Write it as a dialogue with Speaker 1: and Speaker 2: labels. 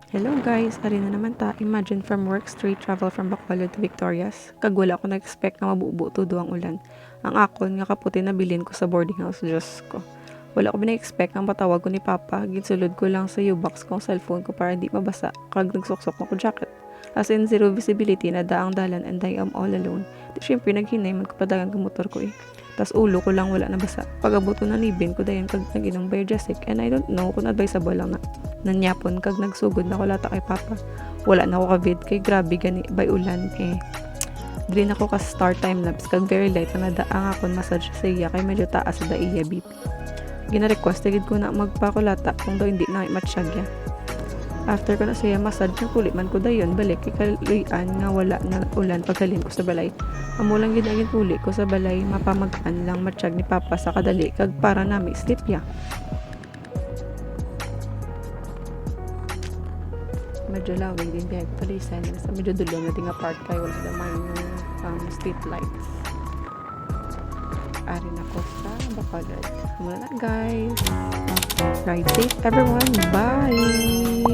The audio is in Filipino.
Speaker 1: Hello guys, ari na naman ta. Imagine from work straight travel from Bacolod to Victorias. Kag wala ko na-expect nga mabubo todo ang ulan. Ang akon nga kaputi na bilin ko sa boarding house, Diyos ko. Wala ko bina-expect ang patawag ko ni Papa. Ginsulod ko lang sa U-box kong cellphone ko para di mabasa. Kag nagsuksok na ko jacket. As in zero visibility na daang dalan and I am all alone. Di syempre naghinay magkapadagan ka motor ko eh. Tas ulo ko lang wala nabasa. Pag-abot ko na nibin ko dayon kag naginong Biogesic and I don't know kung advisable lang na nanyapon kag nagsugod na ko lata kay Papa. Wala na ako ka-vid kay grabe gani bay ulan eh. Dili na ko ka start time lapse kag very light na nadaang akon massage sa iya kay medyo taas sa iya BP. Gina-request gid ko na magpakulata kung daw hindi na matsyagya. After ko na siya massage na kulit man ko dayon balik kay kaluyan nga wala na ulan paghalin ko sa balay. Amo lang ginagin tuli ko sa balay mapamagaan lang matsyag ni Papa sa kadali kag para nami sleep ya. Medyo lawig din kaya palisan sa medyo dulong na tinga part kay wala naman yung street lights. Ari na ko sa Bacolod. Muna na guys. Ride safe everyone. Bye!